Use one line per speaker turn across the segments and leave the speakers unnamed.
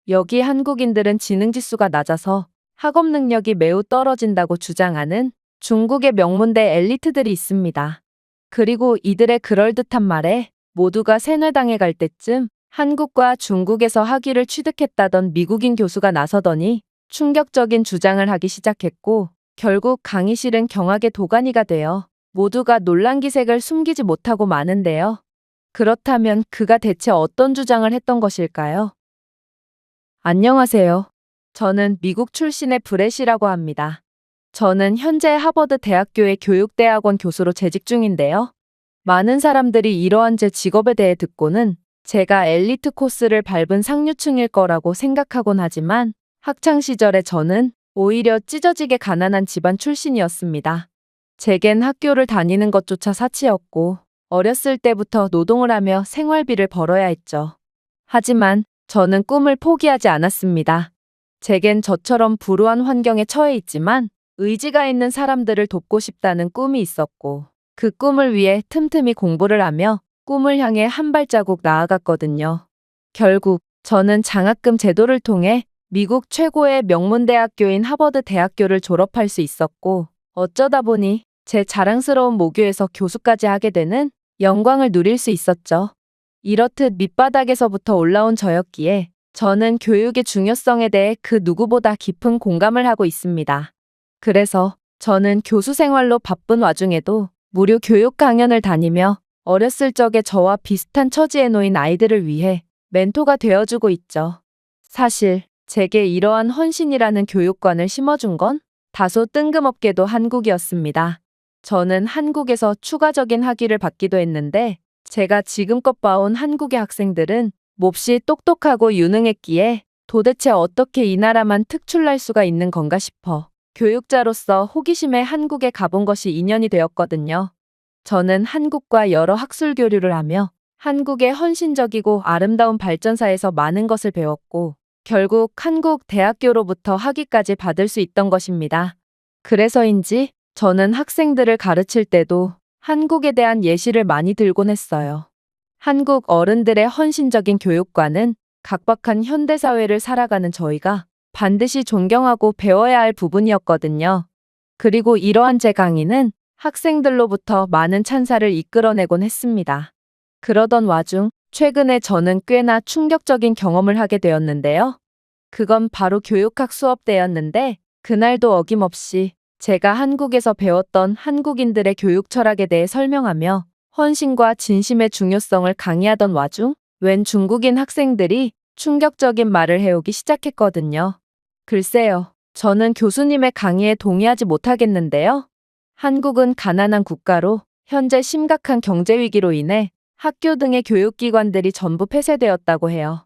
여기 한국인들은 지능지수가 낮아서 학업 능력이 매우 떨어진다고 주장하는 중국의 명문대 엘리트들이 있습니다. 그리고 이들의 그럴듯한 말에 모두가 세뇌당해 갈 때쯤 한국과 중국에서 학위를 취득했다던 미국인 교수가 나서더니 충격적인 주장을 하기 시작했고, 결국 강의실은 경악의 도가니가 되어 모두가 논란 기색을 숨기지 못하고 마는데요. 그렇다면 그가 대체 어떤 주장을 했던 것일까요? 안녕하세요. 저는 미국 출신의 브렛이라고 합니다. 저는 현재 하버드 대학교의 교육대학원 교수로 재직 중인데요. 많은 사람들이 이러한 제 직업에 대해 듣고는 제가 엘리트 코스를 밟은 상류층일 거라고 생각하곤 하지만 학창 시절에 저는 오히려 찢어지게 가난한 집안 출신이었습니다. 제겐 학교를 다니는 것조차 사치였고 어렸을 때부터 노동을 하며 생활비를 벌어야 했죠. 하지만 저는 꿈을 포기하지 않았습니다. 제겐 저처럼 불우한 환경에 처해 있지만 의지가 있는 사람들을 돕고 싶다는 꿈이 있었고, 그 꿈을 위해 틈틈이 공부를 하며 꿈을 향해 한 발자국 나아갔거든요. 결국 저는 장학금 제도를 통해 미국 최고의 명문대학교인 하버드 대학교를 졸업할 수 있었고, 어쩌다 보니 제 자랑스러운 모교에서 교수까지 하게 되는 영광을 누릴 수 있었죠. 이렇듯 밑바닥에서부터 올라온 저였기에 저는 교육의 중요성에 대해 그 누구보다 깊은 공감을 하고 있습니다. 그래서 저는 교수 생활로 바쁜 와중에도 무료 교육 강연을 다니며 어렸을 적에 저와 비슷한 처지에 놓인 아이들을 위해 멘토가 되어주고 있죠. 사실 제게 이러한 헌신이라는 교육관을 심어준 건 다소 뜬금없게도 한국이었습니다. 저는 한국에서 추가적인 학위를 받기도 했는데 제가 지금껏 봐온 한국의 학생들은 몹시 똑똑하고 유능했기에 도대체 어떻게 이 나라만 특출날 수가 있는 건가 싶어 교육자로서 호기심에 한국에 가본 것이 인연이 되었거든요. 저는 한국과 여러 학술 교류를 하며 한국의 헌신적이고 아름다운 발전사에서 많은 것을 배웠고 결국 한국 대학교로부터 학위까지 받을 수 있던 것입니다. 그래서인지 저는 학생들을 가르칠 때도 한국에 대한 예시를 많이 들곤 했어요. 한국 어른들의 헌신적인 교육과는 각박한 현대사회를 살아가는 저희가 반드시 존경하고 배워야 할 부분이었거든요. 그리고 이러한 제 강의는 학생들로부터 많은 찬사를 이끌어내곤 했습니다. 그러던 와중 최근에 저는 꽤나 충격적인 경험을 하게 되었는데요. 그건 바로 교육학 수업 때였는데 그날도 어김없이 제가 한국에서 배웠던 한국인들의 교육 철학에 대해 설명하며 헌신과 진심의 중요성을 강의하던 와중 웬 중국인 학생들이 충격적인 말을 해오기 시작했거든요. 글쎄요, 저는 교수님의 강의에 동의하지 못하겠는데요. 한국은 가난한 국가로 현재 심각한 경제 위기로 인해 학교 등의 교육기관들이 전부 폐쇄되었다고 해요.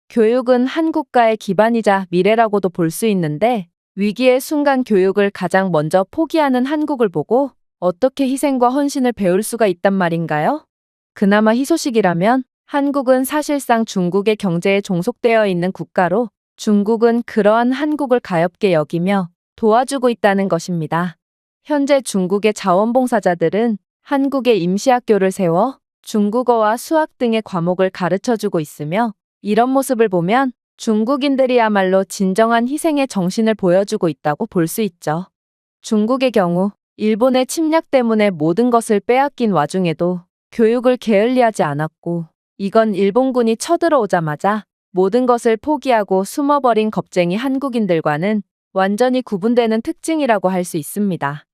교육은 한 국가의 기반이자 미래라고도 볼 수 있는데 위기의 순간 교육을 가장 먼저 포기하는 한국을 보고 어떻게 희생과 헌신을 배울 수가 있단 말인가요? 그나마 희소식이라면 한국은 사실상 중국의 경제에 종속되어 있는 국가로 중국은 그러한 한국을 가엾게 여기며 도와주고 있다는 것입니다. 현재 중국의 자원봉사자들은 한국에 임시학교를 세워 중국어와 수학 등의 과목을 가르쳐주고 있으며 이런 모습을 보면 중국인들이야말로 진정한 희생의 정신을 보여주고 있다고 볼 수 있죠. 중국의 경우 일본의 침략 때문에 모든 것을 빼앗긴 와중에도 교육을 게을리하지 않았고 이건 일본군이 쳐들어오자마자 모든 것을 포기하고 숨어버린 겁쟁이 한국인들과는 완전히 구분되는 특징이라고 할 수 있습니다.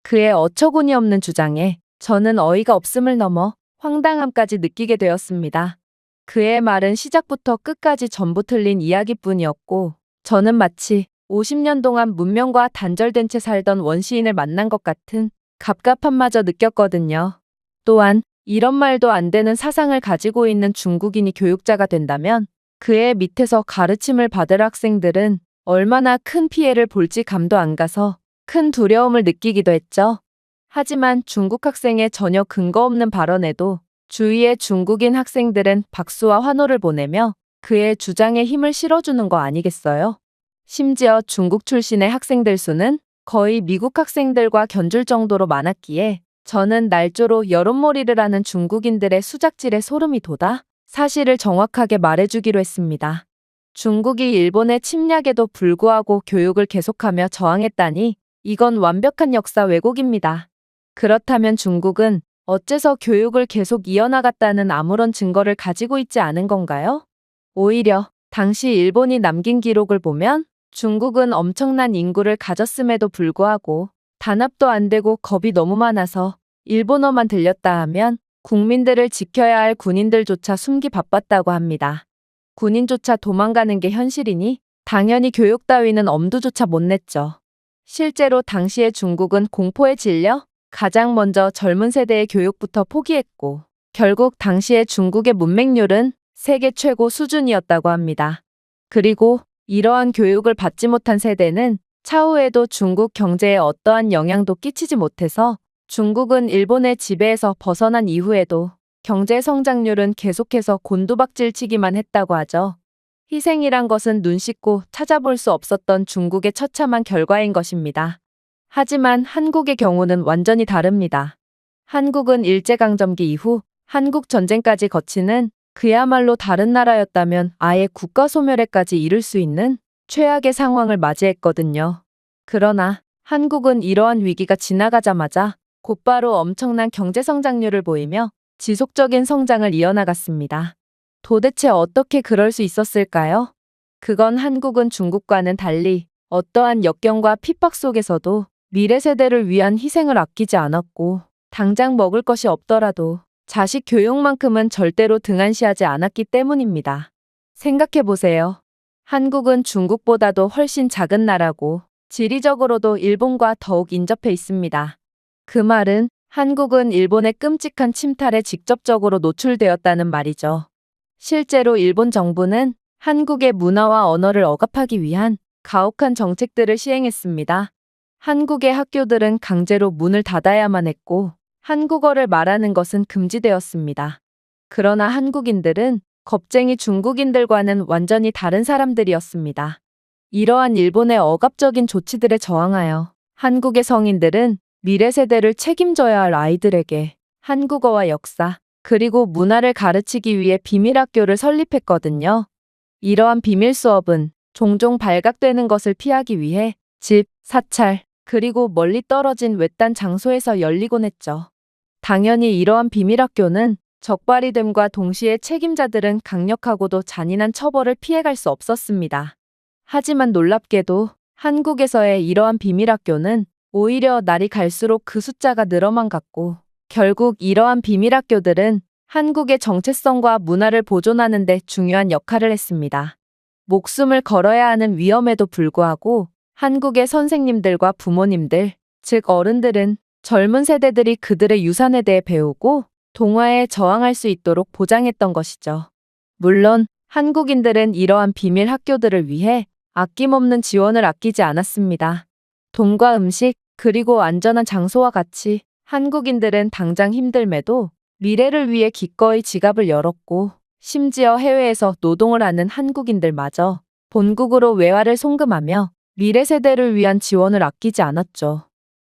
그의 어처구니 없는 주장에 저는 어이가 없음을 넘어 황당함까지 느끼게 되었습니다. 그의 말은 시작부터 끝까지 전부 틀린 이야기뿐이었고 저는 마치 50년 동안 문명과 단절된 채 살던 원시인을 만난 것 같은 갑갑함마저 느꼈거든요. 또한 이런 말도 안 되는 사상을 가지고 있는 중국인이 교육자가 된다면 그의 밑에서 가르침을 받을 학생들은 얼마나 큰 피해를 볼지 감도 안 가서 큰 두려움을 느끼기도 했죠. 하지만 중국 학생의 전혀 근거 없는 발언에도 주위의 중국인 학생들은 박수와 환호를 보내며 그의 주장에 힘을 실어주는 거 아니겠어요? 심지어 중국 출신의 학생들 수는 거의 미국 학생들과 견줄 정도로 많았기에 저는 날조로 여론몰이를 하는 중국인들의 수작질에 소름이 돋아 사실을 정확하게 말해주기로 했습니다. 중국이 일본의 침략에도 불구하고 교육을 계속하며 저항했다니 이건 완벽한 역사 왜곡입니다. 그렇다면 중국은 어째서 교육을 계속 이어나갔다는 아무런 증거를 가지고 있지 않은 건가요? 오히려 당시 일본이 남긴 기록을 보면 중국은 엄청난 인구를 가졌음에도 불구하고 단합도 안 되고 겁이 너무 많아서 일본어만 들렸다 하면 국민들을 지켜야 할 군인들조차 숨기 바빴다고 합니다. 군인조차 도망가는 게 현실이니 당연히 교육 따위는 엄두조차 못 냈죠. 실제로 당시의 중국은 공포에 질려 가장 먼저 젊은 세대의 교육부터 포기했고 결국 당시의 중국의 문맹률은 세계 최고 수준이었다고 합니다. 그리고 이러한 교육을 받지 못한 세대는 차후에도 중국 경제에 어떠한 영향도 끼치지 못해서 중국은 일본의 지배에서 벗어난 이후에도 경제 성장률은 계속해서 곤두박질치기만 했다고 하죠. 희생이란 것은 눈 씻고 찾아볼 수 없었던 중국의 처참한 결과인 것입니다. 하지만 한국의 경우는 완전히 다릅니다. 한국은 일제강점기 이후 한국 전쟁까지 거치는 그야말로 다른 나라였다면 아예 국가 소멸에까지 이를 수 있는 최악의 상황을 맞이했거든요. 그러나 한국은 이러한 위기가 지나가자마자 곧바로 엄청난 경제 성장률을 보이며 지속적인 성장을 이어나갔습니다. 도대체 어떻게 그럴 수 있었을까요? 그건 한국은 중국과는 달리 어떠한 역경과 핍박 속에서도 미래 세대를 위한 희생을 아끼지 않았고 당장 먹을 것이 없더라도 자식 교육만큼은 절대로 등한시하지 않았기 때문입니다. 생각해보세요. 한국은 중국보다도 훨씬 작은 나라고 지리적으로도 일본과 더욱 인접해 있습니다. 그 말은 한국은 일본의 끔찍한 침탈에 직접적으로 노출되었다는 말이죠. 실제로 일본 정부는 한국의 문화와 언어를 억압하기 위한 가혹한 정책들을 시행했습니다. 한국의 학교들은 강제로 문을 닫아야만 했고 한국어를 말하는 것은 금지되었습니다. 그러나 한국인들은 겁쟁이 중국인들과는 완전히 다른 사람들이었습니다. 이러한 일본의 억압적인 조치들에 저항하여 한국의 성인들은 미래 세대를 책임져야 할 아이들에게 한국어와 역사, 그리고 문화를 가르치기 위해 비밀학교를 설립했거든요. 이러한 비밀 수업은 종종 발각되는 것을 피하기 위해 집, 사찰, 그리고 멀리 떨어진 외딴 장소에서 열리곤 했죠. 당연히 이러한 비밀학교는 적발이 됨과 동시에 책임자들은 강력하고도 잔인한 처벌을 피해갈 수 없었습니다. 하지만 놀랍게도 한국에서의 이러한 비밀학교는 오히려 날이 갈수록 그 숫자가 늘어만 갔고 결국 이러한 비밀학교들은 한국의 정체성과 문화를 보존하는 데 중요한 역할을 했습니다. 목숨을 걸어야 하는 위험에도 불구하고 한국의 선생님들과 부모님들, 즉 어른들은 젊은 세대들이 그들의 유산에 대해 배우고 동화에 저항할 수 있도록 보장했던 것이죠. 물론 한국인들은 이러한 비밀 학교들을 위해 아낌없는 지원을 아끼지 않았습니다. 돈과 음식, 그리고 안전한 장소와 같이 한국인들은 당장 힘들매도 미래를 위해 기꺼이 지갑을 열었고 심지어 해외에서 노동을 하는 한국인들마저 본국으로 외화를 송금하며 미래 세대를 위한 지원을 아끼지 않았죠.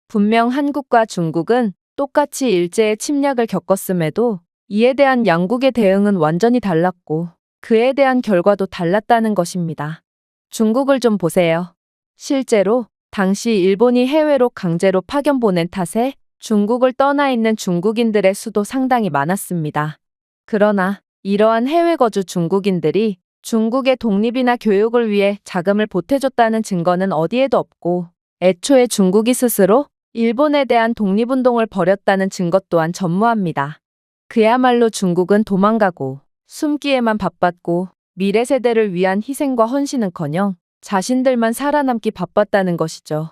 분명 한국과 중국은 똑같이 일제의 침략을 겪었음에도 이에 대한 양국의 대응은 완전히 달랐고 그에 대한 결과도 달랐다는 것입니다. 중국을 좀 보세요. 실제로 당시 일본이 해외로 강제로 파견 보낸 탓에 중국을 떠나 있는 중국인들의 수도 상당히 많았습니다. 그러나 이러한 해외 거주 중국인들이 중국의 독립이나 교육을 위해 자금을 보태줬다는 증거는 어디에도 없고 애초에 중국이 스스로 일본에 대한 독립운동을 벌였다는 증거 또한 전무합니다. 그야말로 중국은 도망가고 숨기에만 바빴고 미래 세대를 위한 희생과 헌신은커녕 자신들만 살아남기 바빴다는 것이죠.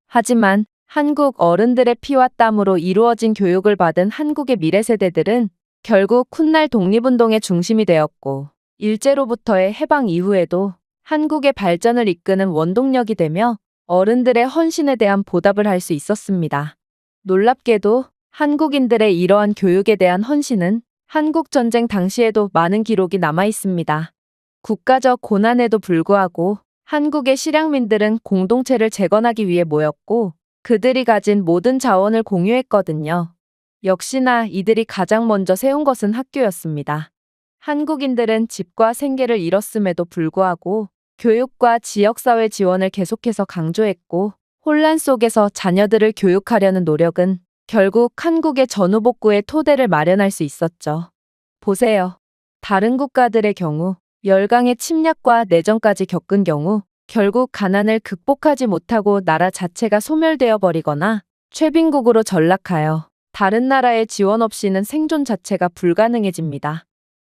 하지만 한국 어른들의 피와 땀으로 이루어진 교육을 받은 한국의 미래 세대들은 결국 훗날 독립운동의 중심이 되었고 일제로부터의 해방 이후에도 한국의 발전을 이끄는 원동력이 되며 어른들의 헌신에 대한 보답을 할 수 있었습니다. 놀랍게도 한국인들의 이러한 교육에 대한 헌신은 한국전쟁 당시에도 많은 기록이 남아 있습니다. 국가적 고난에도 불구하고 한국의 실향민들은 공동체를 재건하기 위해 모였고 그들이 가진 모든 자원을 공유했거든요. 역시나 이들이 가장 먼저 세운 것은 학교였습니다. 한국인들은 집과 생계를 잃었음에도 불구하고 교육과 지역사회 지원을 계속해서 강조했고, 혼란 속에서 자녀들을 교육하려는 노력은 결국 한국의 전후복구의 토대를 마련할 수 있었죠. 보세요. 다른 국가들의 경우 열강의 침략과 내전까지 겪은 경우 결국 가난을 극복하지 못하고 나라 자체가 소멸되어 버리거나 최빈국으로 전락하여 다른 나라의 지원 없이는 생존 자체가 불가능해집니다.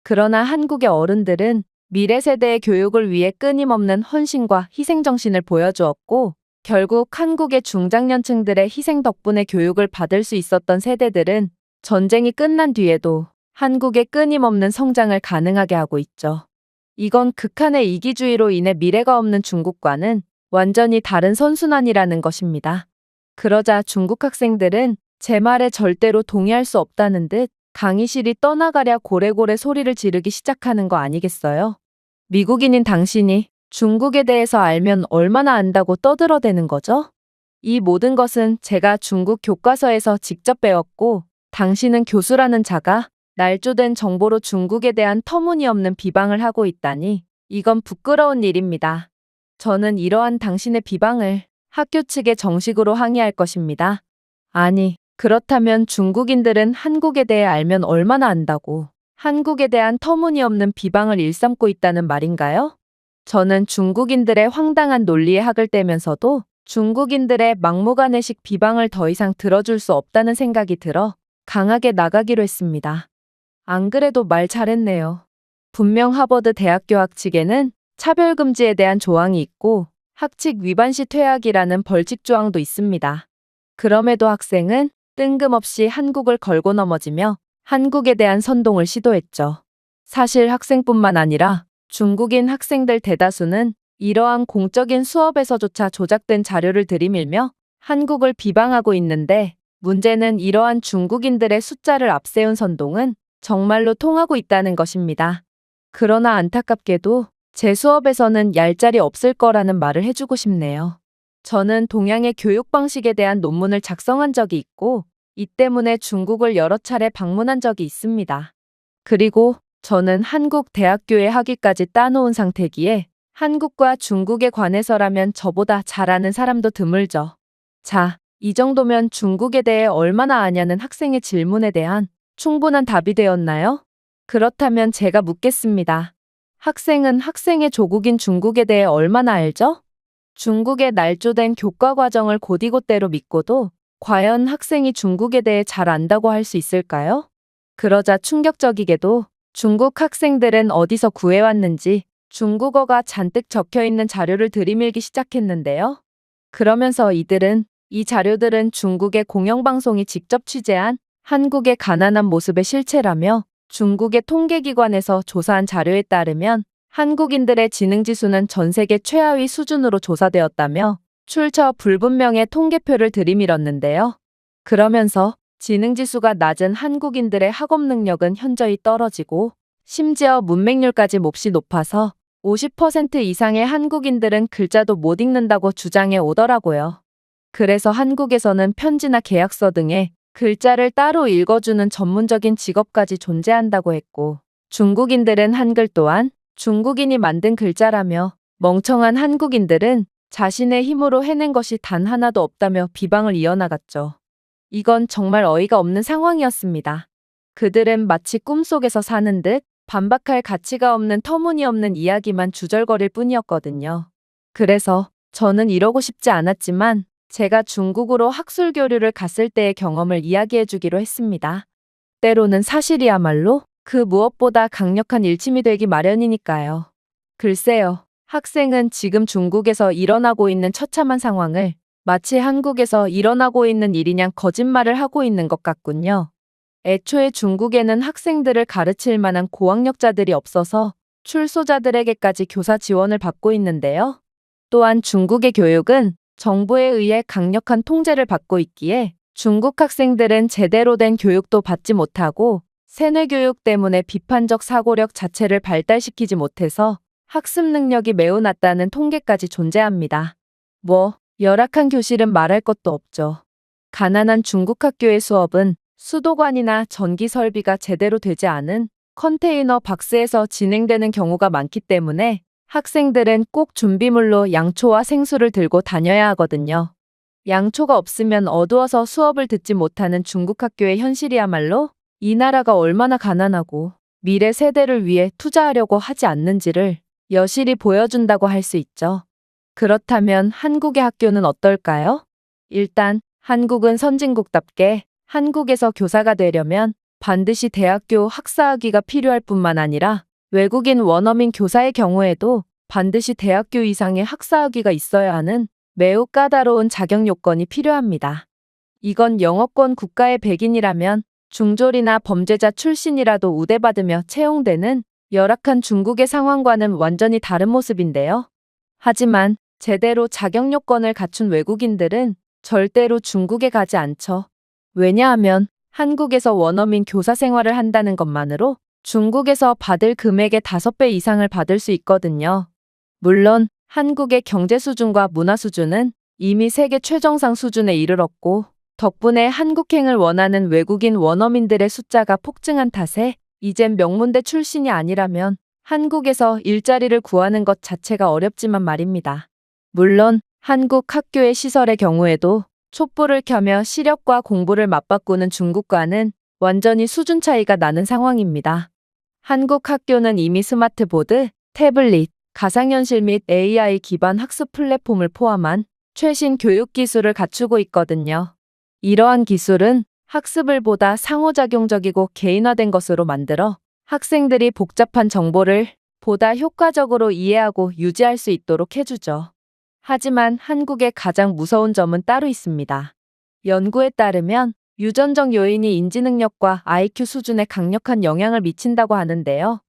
그러나 한국의 어른들은 미래 세대의 교육을 위해 끊임없는 헌신과 희생정신을 보여주었고, 결국 한국의 중장년층들의 희생 덕분에 교육을 받을 수 있었던 세대들은 전쟁이 끝난 뒤에도 한국의 끊임없는 성장을 가능하게 하고 있죠. 이건 극한의 이기주의로 인해 미래가 없는 중국과는 완전히 다른 선순환이라는 것입니다. 그러자 중국 학생들은 제 말에 절대로 동의할 수 없다는 듯 강의실이 떠나가랴 고래고래 소리를 지르기 시작하는 거 아니겠어요? 미국인인 당신이 중국에 대해서 알면 얼마나 안다고 떠들어대는 거죠? 이 모든 것은 제가 중국 교과서에서 직접 배웠고, 당신은 교수라는 자가 날조된 정보로 중국에 대한 터무니없는 비방을 하고 있다니 이건 부끄러운 일입니다. 저는 이러한 당신의 비방을 학교 측에 정식으로 항의할 것입니다. 아니, 그렇다면 중국인들은 한국에 대해 알면 얼마나 안다고 한국에 대한 터무니없는 비방을 일삼고 있다는 말인가요? 저는 중국인들의 황당한 논리에 학을 떼면서도 중국인들의 막무가내식 비방을 더 이상 들어줄 수 없다는 생각이 들어 강하게 나가기로 했습니다. 안 그래도 말 잘했네요. 분명 하버드 대학교 학칙에는 차별금지에 대한 조항이 있고 학칙 위반 시 퇴학이라는 벌칙 조항도 있습니다. 그럼에도 학생은 뜬금없이 한국을 걸고 넘어지며 한국에 대한 선동을 시도했죠. 사실 학생뿐만 아니라 중국인 학생들 대다수는 이러한 공적인 수업에서조차 조작된 자료를 들이밀며 한국을 비방하고 있는데, 문제는 이러한 중국인들의 숫자를 앞세운 선동은 정말로 통하고 있다는 것입니다. 그러나 안타깝게도 제 수업에서는 얄짤이 없을 거라는 말을 해주고 싶네요. 저는 동양의 교육 방식에 대한 논문을 작성한 적이 있고, 이 때문에 중국을 여러 차례 방문한 적이 있습니다. 그리고 저는 한국 대학교의 학위까지 따놓은 상태기에 한국과 중국에 관해서라면 저보다 잘 아는 사람도 드물죠. 자, 이 정도면 중국에 대해 얼마나 아냐는 학생의 질문에 대한 충분한 답이 되었나요? 그렇다면 제가 묻겠습니다. 학생은 학생의 조국인 중국에 대해 얼마나 알죠? 중국의 날조된 교과 과정을 곧이곧대로 믿고도 과연 학생이 중국에 대해 잘 안다고 할 수 있을까요? 그러자 충격적이게도 중국 학생들은 어디서 구해왔는지 중국어가 잔뜩 적혀있는 자료를 들이밀기 시작했는데요. 그러면서 이들은 이 자료들은 중국의 공영방송이 직접 취재한 한국의 가난한 모습의 실체라며, 중국의 통계기관에서 조사한 자료에 따르면 한국인들의 지능지수는 전 세계 최하위 수준으로 조사되었다며 출처 불분명의 통계표를 들이밀었는데요. 그러면서 지능지수가 낮은 한국인들의 학업 능력은 현저히 떨어지고 심지어 문맹률까지 몹시 높아서 50% 이상의 한국인들은 글자도 못 읽는다고 주장해 오더라고요. 그래서 한국에서는 편지나 계약서 등의 글자를 따로 읽어주는 전문적인 직업까지 존재한다고 했고, 중국인들은 한글 또한 중국인이 만든 글자라며 멍청한 한국인들은 자신의 힘으로 해낸 것이 단 하나도 없다며 비방을 이어나갔죠. 이건 정말 어이가 없는 상황이었습니다. 그들은 마치 꿈속에서 사는 듯 반박할 가치가 없는 터무니없는 이야기만 주절거릴 뿐이었거든요. 그래서 저는 이러고 싶지 않았지만 제가 중국으로 학술 교류를 갔을 때의 경험을 이야기해 주기로 했습니다. 때로는 사실이야말로 그 무엇보다 강력한 일침이 되기 마련이니까요. 글쎄요, 학생은 지금 중국에서 일어나고 있는 처참한 상황을 마치 한국에서 일어나고 있는 일이냥 거짓말을 하고 있는 것 같군요. 애초에 중국에는 학생들을 가르칠 만한 고학력자들이 없어서 출소자들에게까지 교사 지원을 받고 있는데요. 또한 중국의 교육은 정부에 의해 강력한 통제를 받고 있기에 중국 학생들은 제대로 된 교육도 받지 못하고 세뇌 교육 때문에 비판적 사고력 자체를 발달시키지 못해서 학습 능력이 매우 낮다는 통계까지 존재합니다. 열악한 교실은 말할 것도 없죠. 가난한 중국 학교의 수업은 수도관이나 전기 설비가 제대로 되지 않은 컨테이너 박스에서 진행되는 경우가 많기 때문에 학생들은 꼭 준비물로 양초와 생수를 들고 다녀야 하거든요. 양초가 없으면 어두워서 수업을 듣지 못하는 중국 학교의 현실이야말로 이 나라가 얼마나 가난하고 미래 세대를 위해 투자하려고 하지 않는지를 여실히 보여준다고 할 수 있죠. 그렇다면 한국의 학교는 어떨까요? 일단 한국은 선진국답게 한국에서 교사가 되려면 반드시 대학교 학사학위가 필요할 뿐만 아니라 외국인 원어민 교사의 경우에도 반드시 대학교 이상의 학사학위가 있어야 하는 매우 까다로운 자격 요건이 필요합니다. 이건 영어권 국가의 백인이라면 중졸이나 범죄자 출신이라도 우대받으며 채용되는 열악한 중국의 상황과는 완전히 다른 모습인데요. 하지만 제대로 자격 요건을 갖춘 외국인들은 절대로 중국에 가지 않죠. 왜냐하면 한국에서 원어민 교사 생활을 한다는 것만으로 중국에서 받을 금액의 5배 이상을 받을 수 있거든요. 물론 한국의 경제 수준과 문화 수준은 이미 세계 최정상 수준에 이르렀고 덕분에 한국행을 원하는 외국인 원어민들의 숫자가 폭증한 탓에 이젠 명문대 출신이 아니라면 한국에서 일자리를 구하는 것 자체가 어렵지만 말입니다. 물론 한국 학교의 시설의 경우에도 촛불을 켜며 시력과 공부를 맞바꾸는 중국과는 완전히 수준 차이가 나는 상황입니다. 한국 학교는 이미 스마트보드, 태블릿, 가상현실 및 AI 기반 학습 플랫폼을 포함한 최신 교육 기술을 갖추고 있거든요. 이러한 기술은 학습을 보다 상호작용적이고 개인화된 것으로 만들어 학생들이 복잡한 정보를 보다 효과적으로 이해하고 유지할 수 있도록 해주죠. 하지만 한국의 가장 무서운 점은 따로 있습니다. 연구에 따르면 유전적 요인이 인지 능력과 IQ 수준에 강력한 영향을 미친다고 하는데요.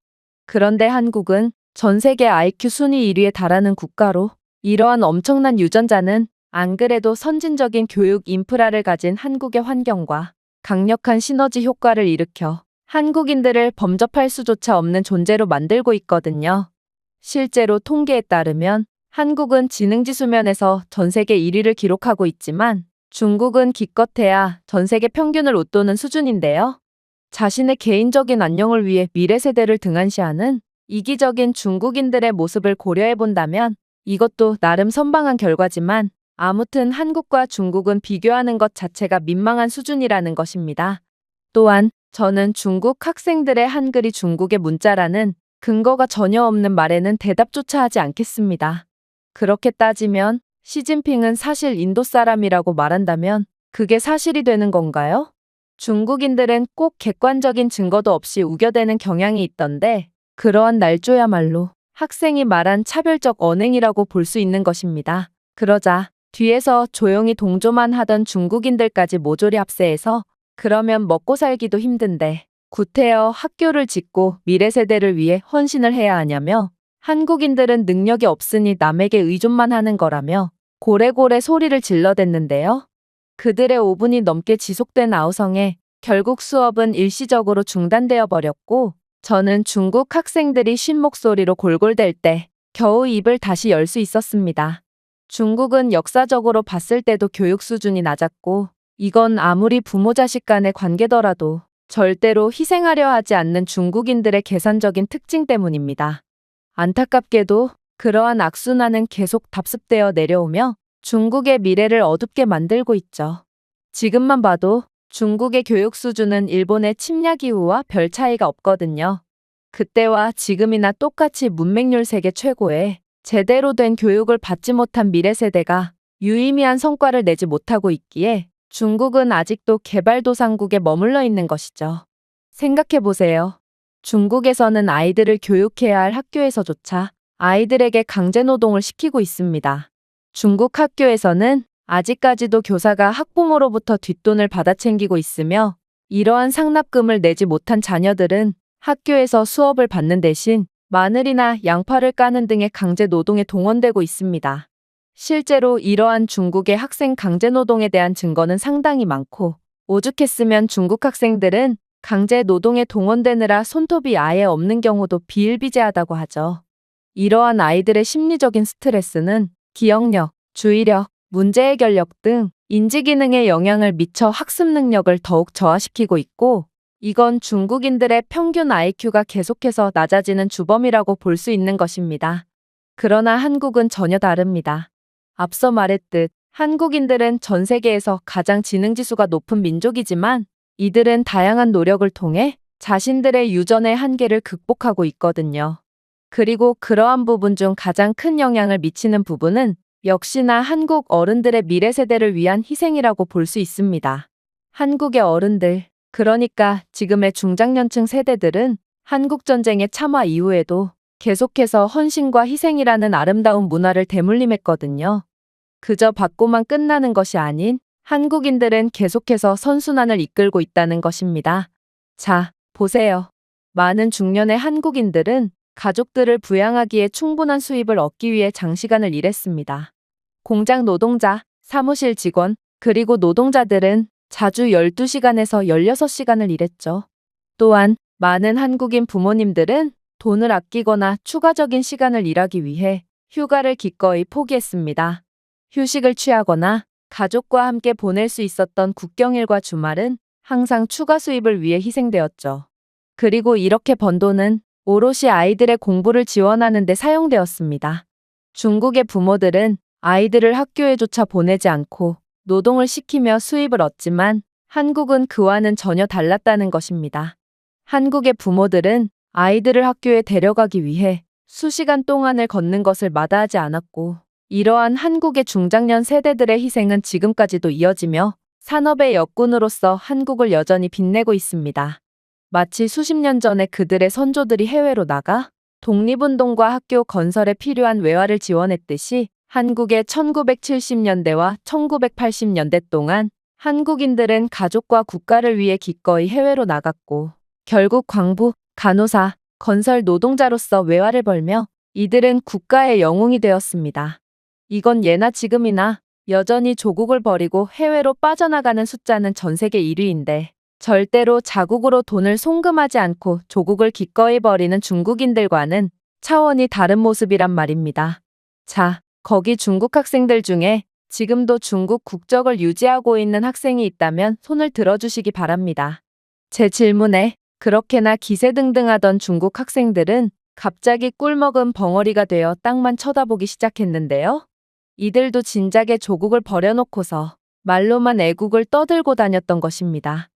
그런데 한국은 전 세계 IQ 순위 1위에 달하는 국가로 이러한 엄청난 유전자는 안 그래도 선진적인 교육 인프라를 가진 한국의 환경과 강력한 시너지 효과를 일으켜 한국인들을 범접할 수조차 없는 존재로 만들고 있거든요. 실제로 통계에 따르면 한국은 지능지수 면에서 전 세계 1위를 기록하고 있지만 중국은 기껏해야 전 세계 평균을 웃도는 수준인데요. 자신의 개인적인 안녕을 위해 미래 세대를 등한시하는 이기적인 중국인들의 모습을 고려해 본다면 이것도 나름 선방한 결과지만 아무튼 한국과 중국은 비교하는 것 자체가 민망한 수준이라는 것입니다. 또한 저는 중국 학생들의 한글이 중국의 문자라는 근거가 전혀 없는 말에는 대답조차 하지 않겠습니다. 그렇게 따지면 시진핑은 사실 인도 사람이라고 말한다면 그게 사실이 되는 건가요? 중국인들은 꼭 객관적인 증거도 없이 우겨대는 경향이 있던데 그러한 날조야말로 학생이 말한 차별적 언행이라고 볼 수 있는 것입니다. 그러자 뒤에서 조용히 동조만 하던 중국인들까지 모조리 합세해서 그러면 먹고 살기도 힘든데 구태여 학교를 짓고 미래 세대를 위해 헌신을 해야 하냐며 한국인들은 능력이 없으니 남에게 의존만 하는 거라며 고래고래 소리를 질러댔는데요. 그들의 5분이 넘게 지속된 아우성에 결국 수업은 일시적으로 중단되어 버렸고 저는 중국 학생들이 쉰 목소리로 골골댈 때 겨우 입을 다시 열 수 있었습니다. 중국은 역사적으로 봤을 때도 교육 수준이 낮았고 이건 아무리 부모 자식 간의 관계더라도 절대로 희생하려 하지 않는 중국인들의 계산적인 특징 때문입니다. 안타깝게도 그러한 악순환은 계속 답습되어 내려오며 중국의 미래를 어둡게 만들고 있죠. 지금만 봐도 중국의 교육 수준은 일본의 침략 이후와 별 차이가 없거든요. 그때와 지금이나 똑같이 문맹률 세계 최고의 제대로 된 교육을 받지 못한 미래 세대가 유의미한 성과를 내지 못하고 있기에 중국은 아직도 개발도상국에 머물러 있는 것이죠. 생각해보세요. 중국에서는 아이들을 교육해야 할 학교에서조차 아이들에게 강제노동을 시키고 있습니다. 중국 학교에서는 아직까지도 교사가 학부모로부터 뒷돈을 받아 챙기고 있으며 이러한 상납금을 내지 못한 자녀들은 학교에서 수업을 받는 대신 마늘이나 양파를 까는 등의 강제노동에 동원되고 있습니다. 실제로 이러한 중국의 학생 강제노동에 대한 증거는 상당히 많고 오죽했으면 중국 학생들은 강제 노동에 동원되느라 손톱이 아예 없는 경우도 비일비재하다고 하죠. 이러한 아이들의 심리적인 스트레스는 기억력, 주의력, 문제 해결력 등 인지 기능에 영향을 미쳐 학습 능력을 더욱 저하시키고 있고 이건 중국인들의 평균 IQ가 계속해서 낮아지는 주범이라고 볼 수 있는 것입니다. 그러나 한국은 전혀 다릅니다. 앞서 말했듯 한국인들은 전 세계에서 가장 지능지수가 높은 민족이지만 이들은 다양한 노력을 통해 자신들의 유전의 한계를 극복하고 있거든요. 그리고 그러한 부분 중 가장 큰 영향을 미치는 부분은 역시나 한국 어른들의 미래 세대를 위한 희생이라고 볼 수 있습니다. 한국의 어른들, 그러니까 지금의 중장년층 세대들은 한국전쟁의 참화 이후에도 계속해서 헌신과 희생이라는 아름다운 문화를 대물림했거든요. 그저 받고만 끝나는 것이 아닌 한국인들은 계속해서 선순환을 이끌고 있다는 것입니다. 자, 보세요. 많은 중년의 한국인들은 가족들을 부양하기에 충분한 수입을 얻기 위해 장시간을 일했습니다. 공장 노동자, 사무실 직원, 그리고 노동자들은 자주 12시간에서 16시간을 일했죠. 또한 많은 한국인 부모님들은 돈을 아끼거나 추가적인 시간을 일하기 위해 휴가를 기꺼이 포기했습니다. 휴식을 취하거나 가족과 함께 보낼 수 있었던 국경일과 주말은 항상 추가 수입을 위해 희생되었죠. 그리고 이렇게 번 돈은 오롯이 아이들의 공부를 지원하는 데 사용되었습니다. 중국의 부모들은 아이들을 학교에조차 보내지 않고 노동을 시키며 수입을 얻지만 한국은 그와는 전혀 달랐다는 것입니다. 한국의 부모들은 아이들을 학교에 데려가기 위해 수시간 동안을 걷는 것을 마다하지 않았고 이러한 한국의 중장년 세대들의 희생은 지금까지도 이어지며 산업의 역군으로서 한국을 여전히 빛내고 있습니다. 마치 수십 년 전에 그들의 선조들이 해외로 나가 독립운동과 학교 건설에 필요한 외화를 지원했듯이 한국의 1970년대와 1980년대 동안 한국인들은 가족과 국가를 위해 기꺼이 해외로 나갔고 결국 광부, 간호사, 건설 노동자로서 외화를 벌며 이들은 국가의 영웅이 되었습니다. 이건 예나 지금이나 여전히 조국을 버리고 해외로 빠져나가는 숫자는 전 세계 1위인데 절대로 자국으로 돈을 송금하지 않고 조국을 기꺼이 버리는 중국인들과는 차원이 다른 모습이란 말입니다. 자, 거기 중국 학생들 중에 지금도 중국 국적을 유지하고 있는 학생이 있다면 손을 들어주시기 바랍니다. 제 질문에 그렇게나 기세등등하던 중국 학생들은 갑자기 꿀먹은 벙어리가 되어 땅만 쳐다보기 시작했는데요. 이들도 진작에 조국을 버려놓고서 말로만 애국을 떠들고 다녔던 것입니다.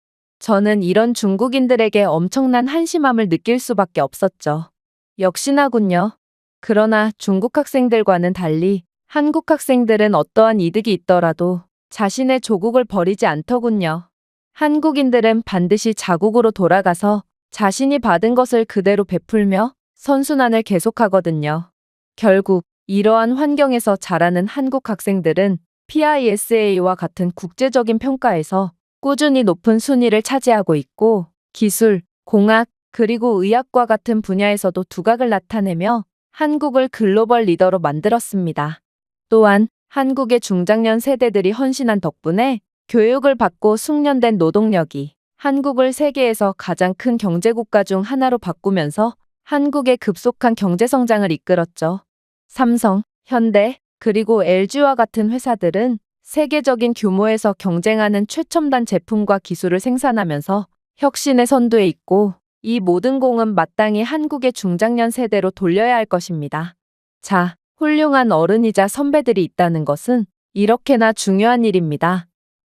저는 이런 중국인들에게 엄청난 한심함을 느낄 수밖에 없었죠. 역시나군요. 그러나 중국 학생들과는 달리 한국 학생들은 어떠한 이득이 있더라도 자신의 조국을 버리지 않더군요. 한국인들은 반드시 자국으로 돌아가서 자신이 받은 것을 그대로 베풀며 선순환을 계속하거든요. 결국 이러한 환경에서 자라는 한국 학생들은 PISA와 같은 국제적인 평가에서 꾸준히 높은 순위를 차지하고 있고 기술, 공학, 그리고 의학과 같은 분야에서도 두각을 나타내며 한국을 글로벌 리더로 만들었습니다. 또한 한국의 중장년 세대들이 헌신한 덕분에 교육을 받고 숙련된 노동력이 한국을 세계에서 가장 큰 경제국가 중 하나로 바꾸면서 한국의 급속한 경제성장을 이끌었죠. 삼성, 현대, 그리고 LG와 같은 회사들은 세계적인 규모에서 경쟁하는 최첨단 제품과 기술을 생산하면서 혁신의 선두에 있고 이 모든 공은 마땅히 한국의 중장년 세대로 돌려야 할 것입니다. 자, 훌륭한 어른이자 선배들이 있다는 것은 이렇게나 중요한 일입니다.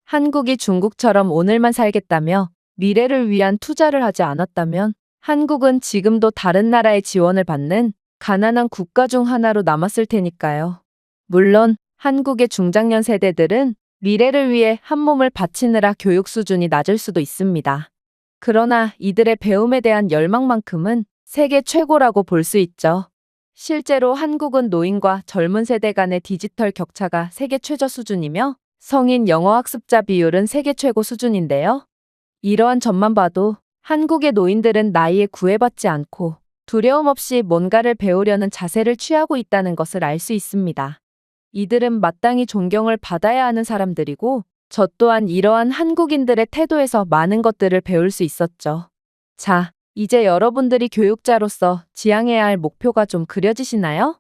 한국이 중국처럼 오늘만 살겠다며 미래를 위한 투자를 하지 않았다면 한국은 지금도 다른 나라의 지원을 받는 가난한 국가 중 하나로 남았을 테니까요. 물론 한국의 중장년 세대들은 미래를 위해 한 몸을 바치느라 교육 수준이 낮을 수도 있습니다. 그러나 이들의 배움에 대한 열망만큼은 세계 최고라고 볼 수 있죠. 실제로 한국은 노인과 젊은 세대 간의 디지털 격차가 세계 최저 수준이며 성인 영어 학습자 비율은 세계 최고 수준인데요. 이러한 점만 봐도 한국의 노인들은 나이에 구애받지 않고 두려움 없이 뭔가를 배우려는 자세를 취하고 있다는 것을 알 수 있습니다. 이들은 마땅히 존경을 받아야 하는 사람들이고 저 또한 이러한 한국인들의 태도에서 많은 것들을 배울 수 있었죠. 자, 이제 여러분들이 교육자로서 지향해야 할 목표가 좀 그려지시나요?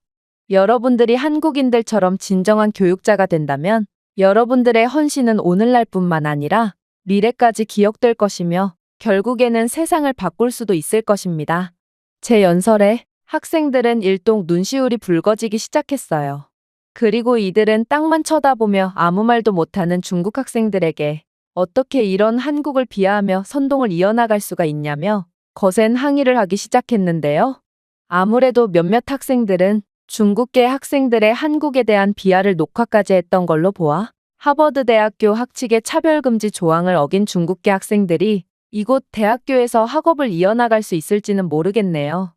여러분들이 한국인들처럼 진정한 교육자가 된다면 여러분들의 헌신은 오늘날뿐만 아니라 미래까지 기억될 것이며 결국에는 세상을 바꿀 수도 있을 것입니다. 제 연설에 학생들은 일동 눈시울이 붉어지기 시작했어요. 그리고 이들은 땅만 쳐다보며 아무 말도 못하는 중국 학생들에게 어떻게 이런 한국을 비하하며 선동을 이어나갈 수가 있냐며 거센 항의를 하기 시작했는데요. 아무래도 몇몇 학생들은 중국계 학생들의 한국에 대한 비하를 녹화까지 했던 걸로 보아 하버드 대학교 학칙의 차별금지 조항을 어긴 중국계 학생들이 이곳 대학교에서 학업을 이어나갈 수 있을지는 모르겠네요.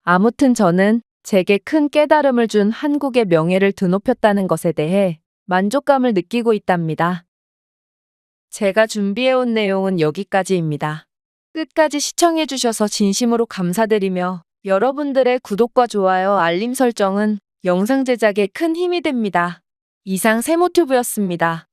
아무튼 저는 제게 큰 깨달음을 준 한국의 명예를 드높였다는 것에 대해 만족감을 느끼고 있답니다. 제가 준비해온 내용은 여기까지입니다. 끝까지 시청해주셔서 진심으로 감사드리며 여러분들의 구독과 좋아요, 알림 설정은 영상 제작에 큰 힘이 됩니다. 이상 세모튜브였습니다.